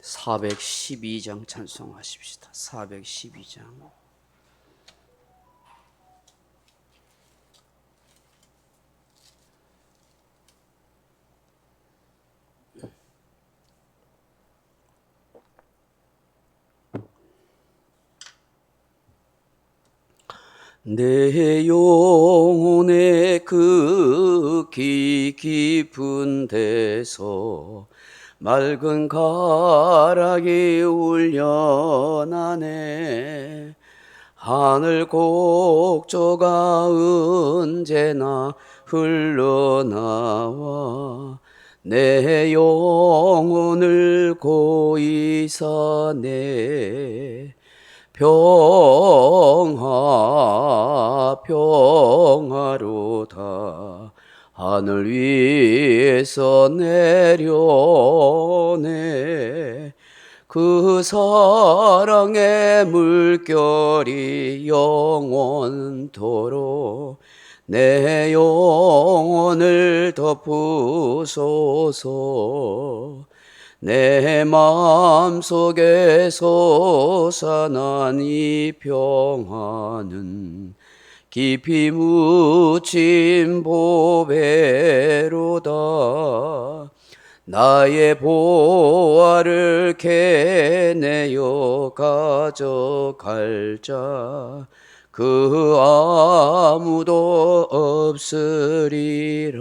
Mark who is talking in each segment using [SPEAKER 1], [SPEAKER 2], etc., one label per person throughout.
[SPEAKER 1] 412장 찬송하십시다. 412장. 내 영혼의 극히 깊은 데서 맑은 가락이 울려나네. 하늘 곡조가 언제나 흘러나와 내 영혼을 고이 사네. 평화로다. 하늘 위에서 내려오네. 그 사랑의 물결이 영원토록 내 영혼을 덮으소서. 내 마음속에 솟아난 이 평화는 깊이 묻힌 보배로다. 나의 보화를 캐내어 가져갈 자 그 아무도 없으리라.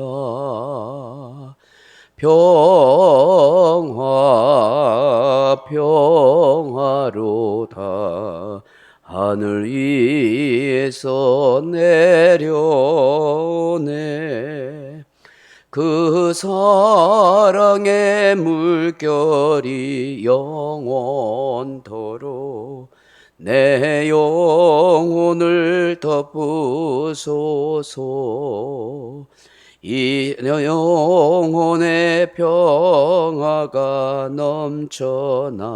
[SPEAKER 1] 평화로다. 하늘 위에서 내려오네. 그 사랑의 물결이 영원토록 내 영혼을 덮으소서. 이 영혼의 평화가 넘쳐남은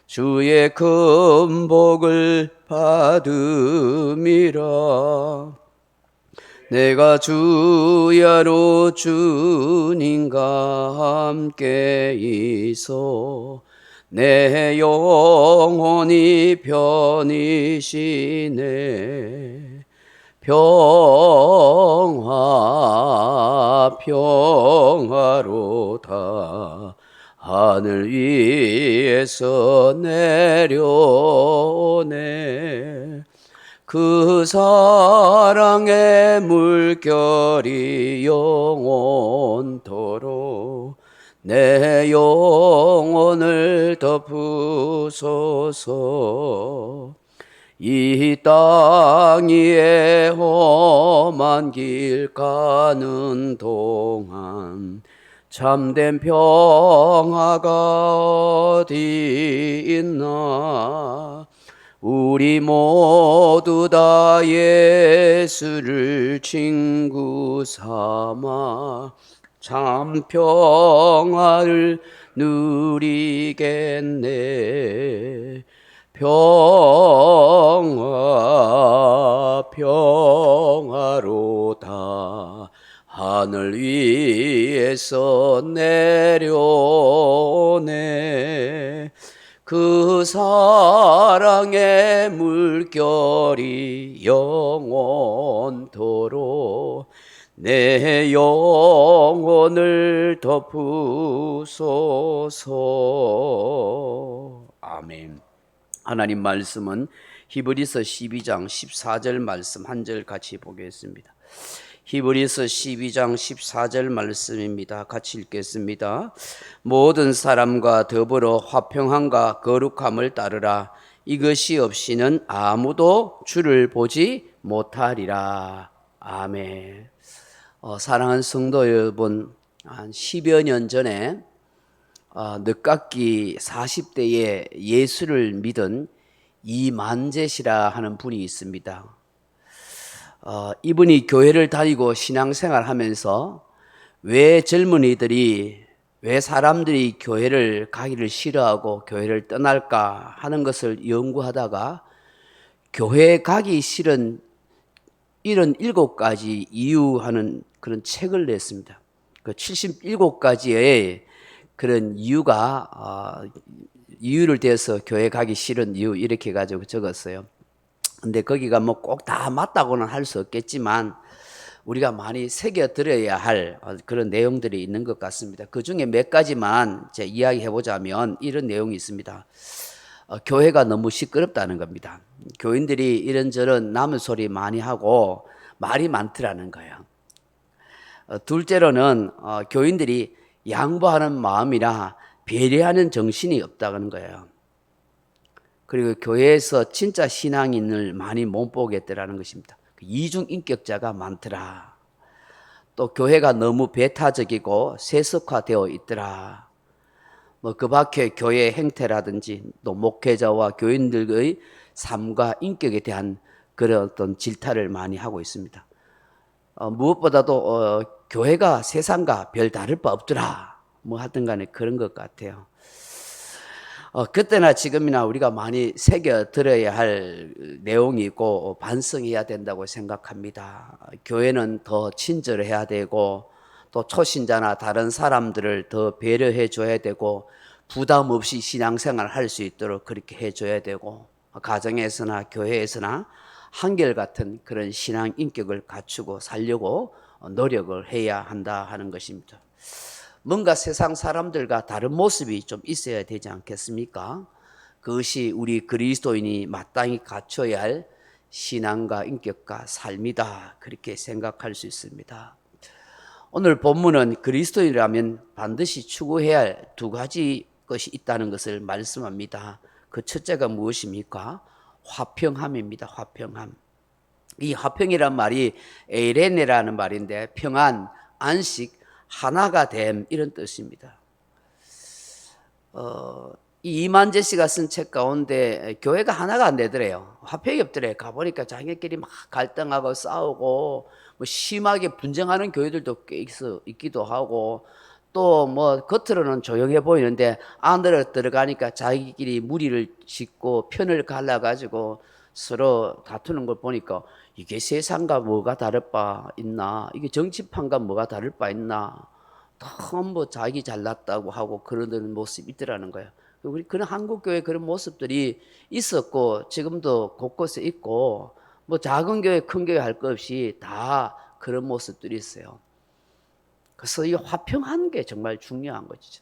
[SPEAKER 1] 주의 큰 복을 받음이라. 내가 주야로 주님과 함께 있어 내 영혼이 편이시네. 평화로다. 하늘 위에서 내려오네. 그 사랑의 물결이 영원토록 내 영혼을 덮으소서. 이 땅 위에 험한 길 가는 동안 참된 평화가 어디 있나. 우리 모두 다 예수를 친구 삼아 참 평화를 누리겠네. 평화로다. 하늘 위에서 내려오네. 그 사랑의 물결이 영원토록 내 영혼을 덮으소서. 아멘. 하나님 말씀은 히브리서 12장 14절 말씀 한 절 같이 보겠습니다. 히브리서 12장 14절 말씀입니다. 같이 읽겠습니다. 모든 사람과 더불어 화평함과 거룩함을 따르라. 이것이 없이는 아무도 주를 보지 못하리라. 아멘. 사랑하는 성도 여러분, 한 10여 년 전에 늦깎이 40대에 예수를 믿은 이만재시라 하는 분이 있습니다. 이분이 교회를 다니고 신앙생활 하면서 왜 사람들이 교회를 가기를 싫어하고 교회를 떠날까 하는 것을 연구하다가 교회 가기 싫은 77가지 이유 하는 그런 책을 냈습니다. 그 77가지의 그런 이유를 대해서 교회 가기 싫은 이유 이렇게 가지고 적었어요. 근데 거기가 뭐 꼭 다 맞다고는 할 수 없겠지만 우리가 많이 새겨들어야 할 그런 내용들이 있는 것 같습니다. 그 중에 몇 가지만 제 이야기해 보자면 이런 내용이 있습니다. 교회가 너무 시끄럽다는 겁니다. 교인들이 이런저런 남의 소리 많이 하고 말이 많더라는 거예요. 둘째로는 교인들이 양보하는 마음이나 배려하는 정신이 없다는 거예요. 그리고 교회에서 진짜 신앙인을 많이 못 보겠더라는 것입니다. 이중인격자가 많더라. 또 교회가 너무 배타적이고 세속화되어 있더라. 뭐 그 밖에 교회 행태라든지 또 목회자와 교인들의 삶과 인격에 대한 그런 어떤 질타를 많이 하고 있습니다. 무엇보다도 교회가 세상과 별 다를 바 없더라. 뭐 하든 간에 그런 것 같아요. 그때나 지금이나 우리가 많이 새겨 들어야 할 내용이고 반성해야 된다고 생각합니다. 교회는 더 친절해야 되고 또 초신자나 다른 사람들을 더 배려해 줘야 되고 부담 없이 신앙생활을 할 수 있도록 그렇게 해줘야 되고 가정에서나 교회에서나 한결같은 그런 신앙 인격을 갖추고 살려고 노력을 해야 한다 하는 것입니다. 뭔가 세상 사람들과 다른 모습이 좀 있어야 되지 않겠습니까? 그것이 우리 그리스도인이 마땅히 갖춰야 할 신앙과 인격과 삶이다. 그렇게 생각할 수 있습니다. 오늘 본문은 그리스도인이라면 반드시 추구해야 할 두 가지 것이 있다는 것을 말씀합니다. 그 첫째가 무엇입니까? 화평함입니다. 화평함. 이 화평이란 말이 에이레네라는 말인데 평안, 안식, 하나가 됨 이런 뜻입니다. 이 이만재 씨가 쓴 책 가운데 교회가 하나가 안 되더래요. 화평이 없더래요. 가보니까 자기들끼리 막 갈등하고 싸우고 뭐 심하게 분쟁하는 교회들도 꽤 있기도 하고 또 뭐 겉으로는 조용해 보이는데 안으로 들어가니까 자기끼리 무리를 짓고 편을 갈라가지고 서로 다투는 걸 보니까 이게 세상과 뭐가 다를 바 있나? 이게 정치판과 뭐가 다를 바 있나? 너무 자기 잘났다고 하고 그러는 모습이 있더라는 거예요. 우리 그런 한국교회 그런 모습들이 있었고 지금도 곳곳에 있고 뭐 작은 교회 큰 교회 할 것 없이 다 그런 모습들이 있어요. 그래서 이 화평한 게 정말 중요한 거죠.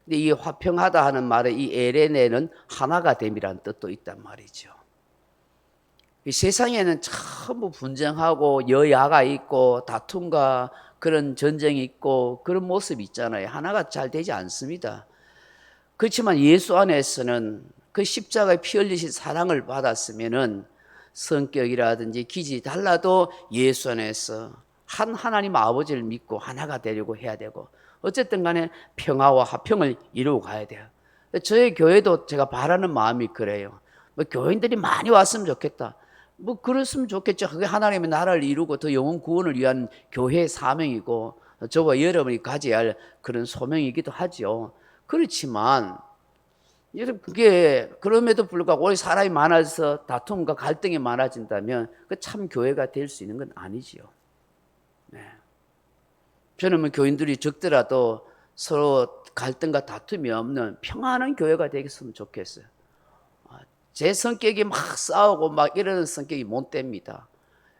[SPEAKER 1] 근데 이 화평하다 하는 말에 이 에레네는 하나가 됨이라는 뜻도 있단 말이죠. 이 세상에는 전부 분쟁하고 여야가 있고 다툼과 그런 전쟁이 있고 그런 모습이 있잖아요. 하나가 잘 되지 않습니다. 그렇지만 예수 안에서는 그 십자가에 피 흘리신 사랑을 받았으면은 성격이라든지 기질이 달라도 예수 안에서 한 하나님 아버지를 믿고 하나가 되려고 해야 되고 어쨌든 간에 평화와 화평을 이루고 가야 돼요. 저희 교회도 제가 바라는 마음이 그래요. 뭐 교인들이 많이 왔으면 좋겠다. 뭐 그랬으면 좋겠죠. 그게 하나님의 나라를 이루고 더 영혼 구원을 위한 교회의 사명이고 저와 여러분이 가져야 할 그런 소명이기도 하죠. 그렇지만 여러분 그게 그럼에도 불구하고 오늘 사람이 많아서 다툼과 갈등이 많아진다면 그 참 교회가 될 수 있는 건 아니지요. 네. 저는 뭐 교인들이 적더라도 서로 갈등과 다툼이 없는 평안한 교회가 되겠으면 좋겠어요. 제 성격이 막 싸우고 막 이러는 성격이 못 됩니다.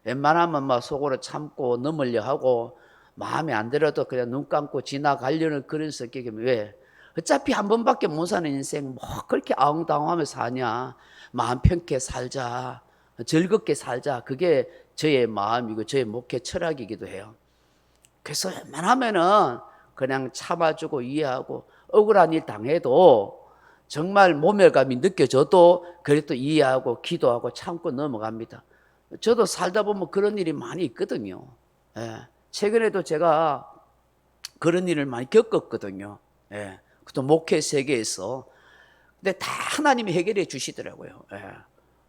[SPEAKER 1] 웬만하면 막 속으로 참고 넘으려 하고 마음에 안 들어도 그냥 눈 감고 지나가려는 그런 성격이 왜? 어차피 한 번밖에 못 사는 인생 뭐 그렇게 아웅다웅하며 사냐. 마음 편케 살자. 즐겁게 살자. 그게 저의 마음이고 저의 목회 철학이기도 해요. 그래서 웬만하면은 그냥 참아주고 이해하고 억울한 일 당해도 정말 모멸감이 느껴져도 그래도 이해하고 기도하고 참고 넘어갑니다. 저도 살다 보면 그런 일이 많이 있거든요. 예. 최근에도 제가 그런 일을 많이 겪었거든요. 예. 또 목회 세계에서. 근데 다 하나님이 해결해 주시더라고요. 예.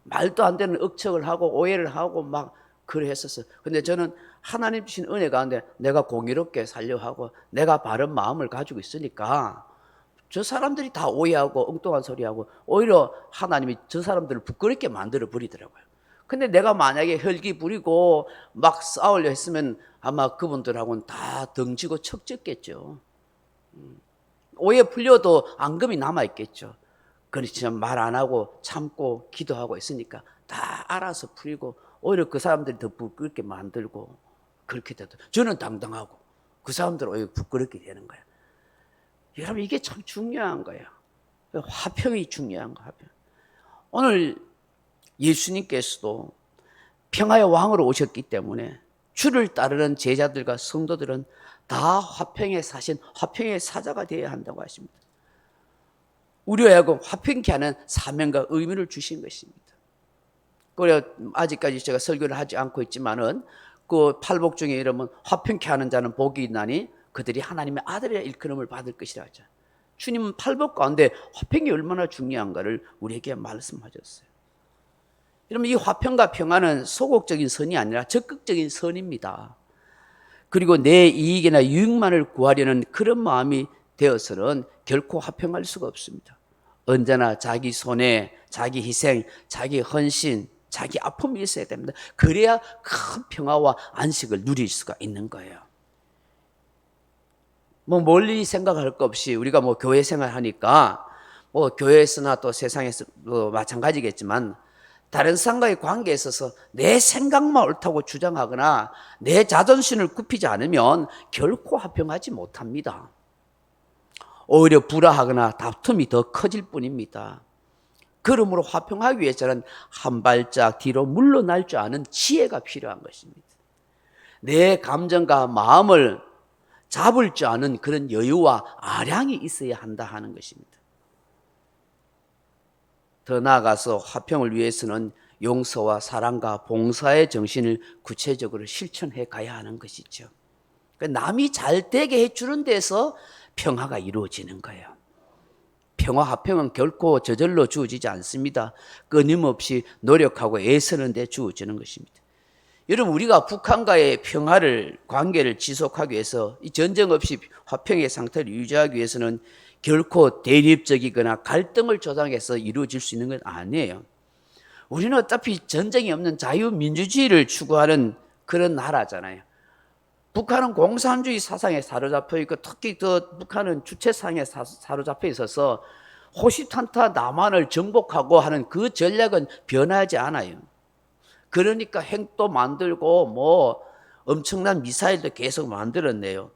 [SPEAKER 1] 말도 안 되는 억척을 하고 오해를 하고 막 그래 했었어요. 근데 저는 하나님 주신 은혜 가운데 내가 공의롭게 살려 하고 내가 바른 마음을 가지고 있으니까 저 사람들이 다 오해하고 엉뚱한 소리하고 오히려 하나님이 저 사람들을 부끄럽게 만들어 버리더라고요. 근데 내가 만약에 혈기 부리고 막 싸우려 했으면 아마 그분들하고는 다 덩치고 척졌겠죠. 오해 풀려도 앙금이 남아있겠죠. 그렇지만 말 안 하고 참고 기도하고 있으니까 다 알아서 풀리고 오히려 그 사람들이 더 부끄럽게 만들고 그렇게 돼도 저는 당당하고 그 사람들은 오히려 부끄럽게 되는 거예요. 여러분 이게 참 중요한 거예요. 화평이 중요한 거예요. 화평. 오늘 예수님께서도 평화의 왕으로 오셨기 때문에 주를 따르는 제자들과 성도들은 다 화평에 사신 화평의 사자가 되어야 한다고 하십니다. 우리와 하여금 화평케 하는 사명과 의미를 주신 것입니다. 그래 아직까지 제가 설교를 하지 않고 있지만은 그 팔복 중에 이러면 화평케 하는 자는 복이 있나니 그들이 하나님의 아들이라 일컬음을 받을 것이라 하죠. 주님은 팔복 가운데 화평이 얼마나 중요한가를 우리에게 말씀하셨어요. 여러분 이 화평과 평화는 소극적인 선이 아니라 적극적인 선입니다. 그리고 내 이익이나 유익만을 구하려는 그런 마음이 되어서는 결코 화평할 수가 없습니다. 언제나 자기 손해, 자기 희생, 자기 헌신, 자기 아픔이 있어야 됩니다. 그래야 큰 평화와 안식을 누릴 수가 있는 거예요. 뭐 멀리 생각할 것 없이 우리가 뭐 교회 생활하니까 뭐 교회에서나 또 세상에서도 마찬가지겠지만 다른 사람과의 관계에 있어서 내 생각만 옳다고 주장하거나 내 자존심을 굽히지 않으면 결코 화평하지 못합니다. 오히려 불화하거나 다툼이 더 커질 뿐입니다. 그러므로 화평하기 위해서는 한 발짝 뒤로 물러날 줄 아는 지혜가 필요한 것입니다. 내 감정과 마음을 잡을 줄 아는 그런 여유와 아량이 있어야 한다 하는 것입니다. 더 나아가서 화평을 위해서는 용서와 사랑과 봉사의 정신을 구체적으로 실천해 가야 하는 것이죠. 남이 잘 되게 해주는 데서 평화가 이루어지는 거예요. 평화, 화평은 결코 저절로 주어지지 않습니다. 끊임없이 노력하고 애쓰는 데 주어지는 것입니다. 여러분 우리가 북한과의 평화를 관계를 지속하기 위해서 이 전쟁 없이 화평의 상태를 유지하기 위해서는 결코 대립적이거나 갈등을 조장해서 이루어질 수 있는 건 아니에요. 우리는 어차피 전쟁이 없는 자유민주주의를 추구하는 그런 나라잖아요. 북한은 공산주의 사상에 사로잡혀 있고 특히 북한은 주체상에 사로잡혀 있어서 호시탄타 남한을 정복하고 하는 그 전략은 변하지 않아요. 그러니까 핵도 만들고 뭐 엄청난 미사일도 계속 만들었네요.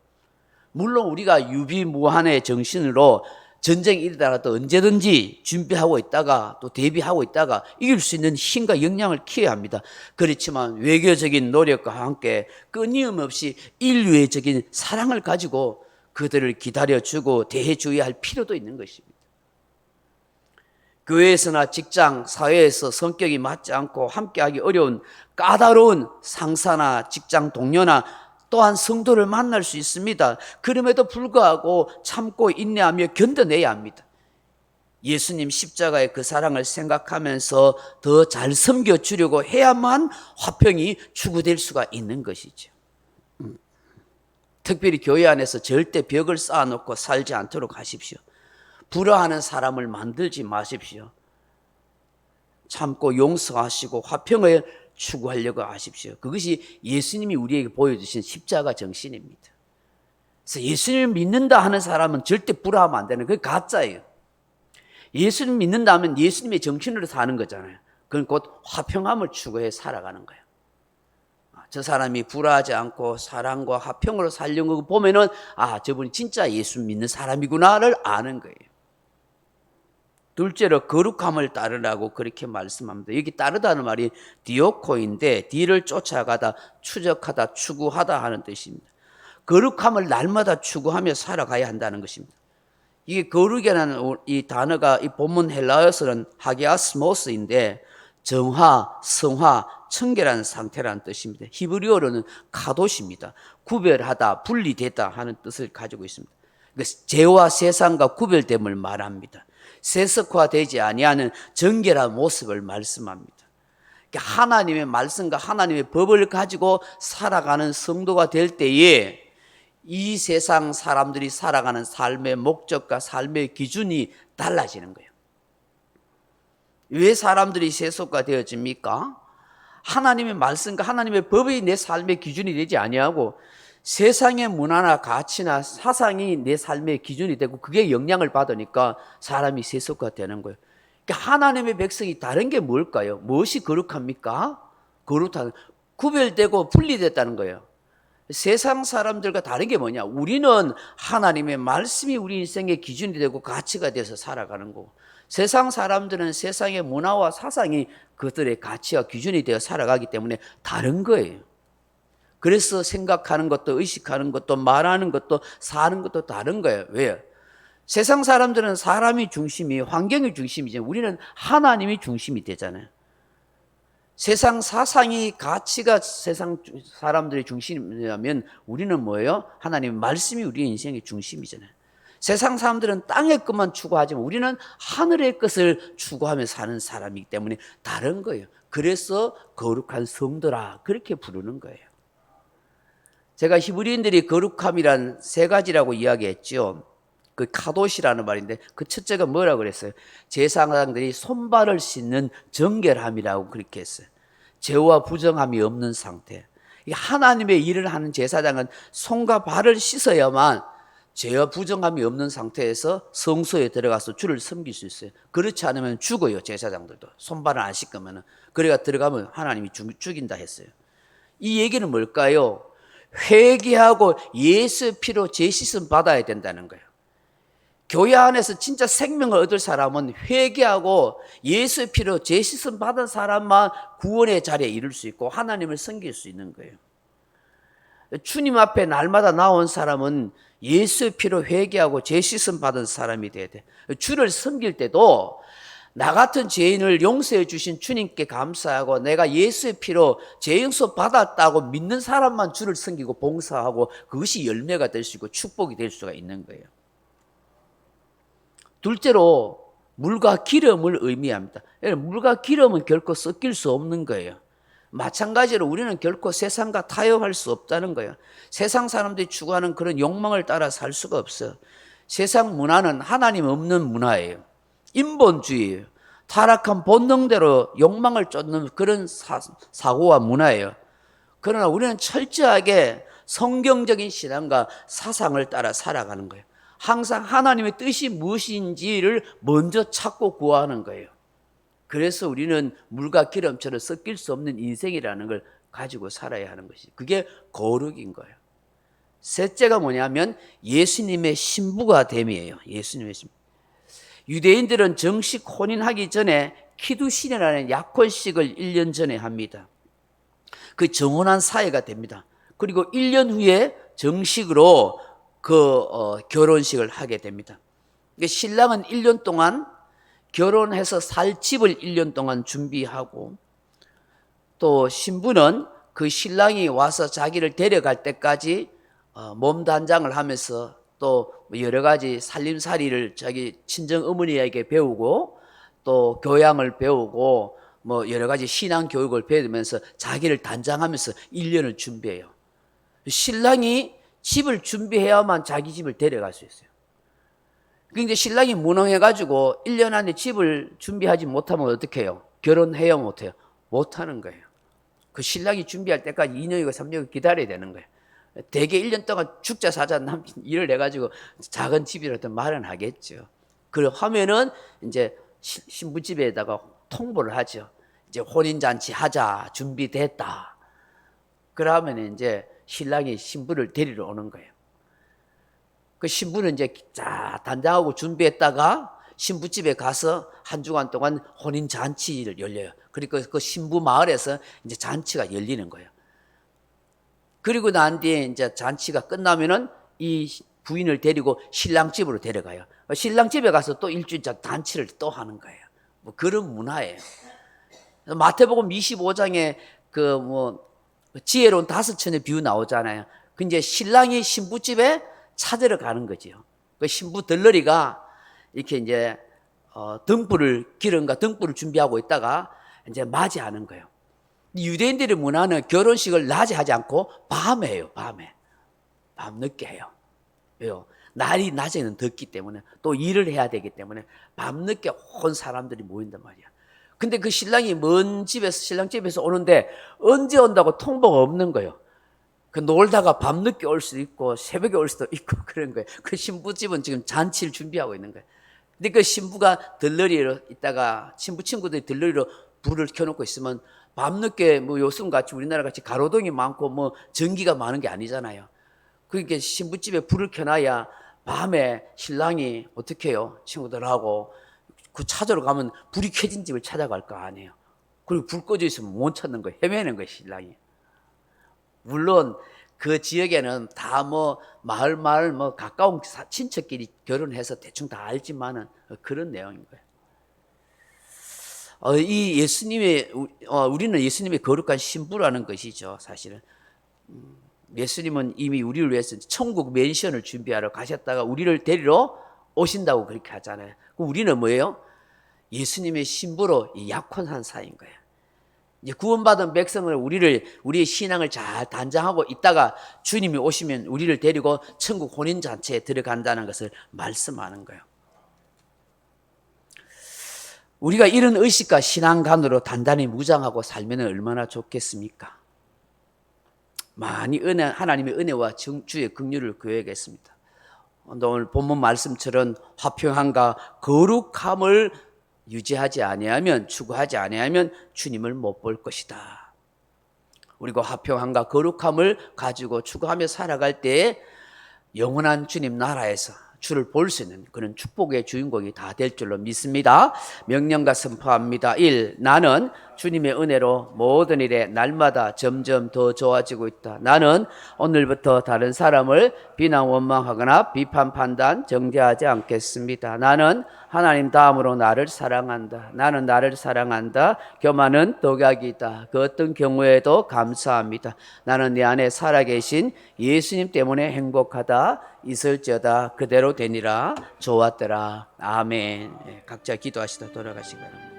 [SPEAKER 1] 물론 우리가 유비무환의 정신으로 전쟁이 일어나도 언제든지 준비하고 있다가 또 대비하고 있다가 이길 수 있는 힘과 역량을 키워야 합니다. 그렇지만 외교적인 노력과 함께 끊임없이 인류애적인 사랑을 가지고 그들을 기다려주고 대해줘야 할 필요도 있는 것입니다. 교회에서나 직장, 사회에서 성격이 맞지 않고 함께하기 어려운 까다로운 상사나 직장 동료나 또한 성도를 만날 수 있습니다. 그럼에도 불구하고 참고 인내하며 견뎌내야 합니다. 예수님 십자가의 그 사랑을 생각하면서 더 잘 섬겨주려고 해야만 화평이 추구될 수가 있는 것이죠. 특별히 교회 안에서 절대 벽을 쌓아놓고 살지 않도록 하십시오. 불화하는 사람을 만들지 마십시오. 참고 용서하시고 화평을 추구하려고 하십시오. 그것이 예수님이 우리에게 보여주신 십자가 정신입니다. 그래서 예수님을 믿는다 하는 사람은 절대 불화하면 안 되는, 그게 가짜예요. 예수님 믿는다 하면 예수님의 정신으로 사는 거잖아요. 그건 곧 화평함을 추구해 살아가는 거예요. 저 사람이 불화하지 않고 사랑과 화평으로 살려는 거 보면은 저분이 진짜 예수 믿는 사람이구나를 아는 거예요. 둘째로 거룩함을 따르라고 그렇게 말씀합니다. 여기 따르다는 말이 디오코인데 디를 쫓아가다, 추적하다, 추구하다 하는 뜻입니다. 거룩함을 날마다 추구하며 살아가야 한다는 것입니다. 이게 거룩이라는 이 단어가 이 본문 헬라어에서는 하게아스모스인데 정화, 성화, 청결한 상태라는 뜻입니다. 히브리어로는 카도시입니다. 구별하다, 분리되다 하는 뜻을 가지고 있습니다. 죄와 세상과 구별됨을 말합니다. 세속화되지 아니하는 정결한 모습을 말씀합니다. 하나님의 말씀과 하나님의 법을 가지고 살아가는 성도가 될 때에 이 세상 사람들이 살아가는 삶의 목적과 삶의 기준이 달라지는 거예요. 왜 사람들이 세속화되어집니까? 하나님의 말씀과 하나님의 법이 내 삶의 기준이 되지 아니하고 세상의 문화나 가치나 사상이 내 삶의 기준이 되고 그게 영향을 받으니까 사람이 세속화 되는 거예요. 그러니까 하나님의 백성이 다른 게 뭘까요? 무엇이 거룩합니까? 거룩한, 구별되고 분리됐다는 거예요. 세상 사람들과 다른 게 뭐냐? 우리는 하나님의 말씀이 우리 인생의 기준이 되고 가치가 돼서 살아가는 거고, 세상 사람들은 세상의 문화와 사상이 그들의 가치와 기준이 되어 살아가기 때문에 다른 거예요. 그래서 생각하는 것도 의식하는 것도 말하는 것도 사는 것도 다른 거예요. 왜요? 세상 사람들은 사람이 중심이, 환경이 중심이죠. 우리는 하나님이 중심이 되잖아요. 세상 사상이, 가치가 세상 사람들의 중심이라면 우리는 뭐예요? 하나님의 말씀이 우리 인생의 중심이잖아요. 세상 사람들은 땅의 것만 추구하지만 우리는 하늘의 것을 추구하며 사는 사람이기 때문에 다른 거예요. 그래서 거룩한 성도라 그렇게 부르는 거예요. 제가 히브리인들이 거룩함이란 세 가지라고 이야기했죠. 그 카도시라는 말인데 그 첫째가 뭐라고 그랬어요? 제사장들이 손발을 씻는 정결함이라고 그렇게 했어요. 죄와 부정함이 없는 상태. 하나님의 일을 하는 제사장은 손과 발을 씻어야만 죄와 부정함이 없는 상태에서 성소에 들어가서 주를 섬길 수 있어요. 그렇지 않으면 죽어요. 제사장들도 손발을 안 씻으면. 그래가 들어가면 하나님이 죽인다 했어요. 이 얘기는 뭘까요? 회개하고 예수의 피로 죄-씻음 받아야 된다는 거예요. 교회 안에서 진짜 생명을 얻을 사람은 회개하고 예수의 피로 죄-씻음 받은 사람만 구원의 자리에 이를 수 있고 하나님을 섬길 수 있는 거예요. 주님 앞에 날마다 나온 사람은 예수의 피로 회개하고 죄-씻음 받은 사람이 돼야 돼. 주를 섬길 때도 나 같은 죄인을 용서해 주신 주님께 감사하고 내가 예수의 피로 죄 용서 받았다고 믿는 사람만 주를 섬기고 봉사하고 그것이 열매가 될 수 있고 축복이 될 수가 있는 거예요. 둘째로 물과 기름을 의미합니다. 물과 기름은 결코 섞일 수 없는 거예요. 마찬가지로 우리는 결코 세상과 타협할 수 없다는 거예요. 세상 사람들이 추구하는 그런 욕망을 따라 살 수가 없어요. 세상 문화는 하나님 없는 문화예요. 인본주의예요. 타락한 본능대로 욕망을 쫓는 그런 사고와 문화예요. 그러나 우리는 철저하게 성경적인 신앙과 사상을 따라 살아가는 거예요. 항상 하나님의 뜻이 무엇인지를 먼저 찾고 구하는 거예요. 그래서 우리는 물과 기름처럼 섞일 수 없는 인생이라는 걸 가지고 살아야 하는 것이, 그게 거룩인 거예요. 셋째가 뭐냐면 예수님의 신부가 됨이에요. 예수님의 신부. 유대인들은 정식 혼인하기 전에 키두신이라는 약혼식을 1년 전에 합니다. 그 정혼한 사이가 됩니다. 그리고 1년 후에 정식으로 결혼식을 하게 됩니다. 신랑은 1년 동안 결혼해서 살 집을 1년 동안 준비하고, 또 신부는 그 신랑이 와서 자기를 데려갈 때까지 몸단장을 하면서 또 여러 가지 살림살이를 자기 친정 어머니에게 배우고 또 교양을 배우고 뭐 여러 가지 신앙 교육을 배우면서 자기를 단장하면서 1년을 준비해요. 신랑이 집을 준비해야만 자기 집을 데려갈 수 있어요. 근데 신랑이 무능해가지고 1년 안에 집을 준비하지 못하면 어떻게 해요? 결혼해요, 못해요? 못하는 거예요. 그 신랑이 준비할 때까지 2년이고 3년이고 기다려야 되는 거예요. 대개 1년 동안 죽자 사자 일을 해가지고 작은 집이라도 마련하겠죠. 그걸 하면은 이제 신부집에다가 통보를 하죠. 이제 혼인잔치 하자, 준비됐다. 그러면 이제 신랑이 신부를 데리러 오는 거예요. 그 신부는 이제 단장하고 준비했다가 신부집에 가서 한 주간 동안 혼인잔치를 열려요. 그리고 그 신부 마을에서 이제 잔치가 열리는 거예요. 그리고 난 뒤에 이제 잔치가 끝나면은 이 부인을 데리고 신랑 집으로 데려가요. 신랑 집에 가서 또 일주일째 잔치를 또 하는 거예요. 뭐 그런 문화예요. 마태복음 25장에 지혜로운 5처녀의 비유 나오잖아요. 그 이제 신랑이 신부집에 찾으러 가는 거죠. 그 신부 덜러리가 이렇게 이제 기름과 등불을 준비하고 있다가 이제 맞이하는 거예요. 유대인들의 문화는 결혼식을 낮에 하지 않고 밤에 해요. 밤 늦게 해요. 왜요? 날이 낮에는 덥기 때문에 또 일을 해야 되기 때문에 밤 늦게 온 사람들이 모인단 말이야. 근데 그 신랑이 신랑 집에서 오는데 언제 온다고 통보가 없는 거예요. 그 놀다가 밤늦게 올 수도 있고 새벽에 올 수도 있고 그런 거예요. 그 신부집은 지금 잔치를 준비하고 있는 거예요. 근데 그 신부가 들러리로 있다가 신부 친구들이 들러리로 불을 켜놓고 있으면 밤늦게 뭐 요즘 같이 우리나라 같이 가로등이 많고 뭐 전기가 많은 게 아니잖아요. 그러니까 신부집에 불을 켜놔야 밤에 신랑이 어떻게 해요? 친구들하고 그 찾으러 가면 불이 켜진 집을 찾아갈 거 아니에요. 그리고 불 꺼져 있으면 못 찾는 거예요. 헤매는 거예요, 신랑이. 물론 그 지역에는 다 뭐 마을 뭐 가까운 친척끼리 결혼해서 대충 다 알지만은 그런 내용인 거예요. 이 예수님의 우리는 예수님의 거룩한 신부라는 것이죠, 사실은. 예수님은 이미 우리를 위해서 천국 맨션을 준비하러 가셨다가 우리를 데리러 오신다고 그렇게 하잖아요. 우리는 뭐예요? 예수님의 신부로 약혼한 사이인 거예요. 이제 구원받은 백성을 우리의 신앙을 잘 단장하고 있다가 주님이 오시면 우리를 데리고 천국 혼인잔치에 들어간다는 것을 말씀하는 거예요. 우리가 이런 의식과 신앙관으로 단단히 무장하고 살면 얼마나 좋겠습니까? 많이 하나님의 은혜와 주의 긍휼을 구해야겠습니다. 오늘 본문 말씀처럼 화평함과 거룩함을 유지하지 아니하면, 추구하지 아니하면 주님을 못 볼 것이다. 우리가 화평함과 거룩함을 가지고 추구하며 살아갈 때에 영원한 주님 나라에서 주를 볼 수 있는 그런 축복의 주인공이 다 될 줄로 믿습니다. 명령과 선포합니다. 1. 나는 주님의 은혜로 모든 일에 날마다 점점 더 좋아지고 있다. 나는 오늘부터 다른 사람을 비난 원망하거나 비판 판단 정죄하지 않겠습니다. 나는 하나님 다음으로 나를 사랑한다. 나는 나를 사랑한다. 교만은 독약이다. 그 어떤 경우에도 감사합니다. 나는 내 안에 살아계신 예수님 때문에 행복하다. 있을지어다 그대로 되니라. 좋았더라. 아멘. 각자 기도하시다 돌아가시기 바랍니다.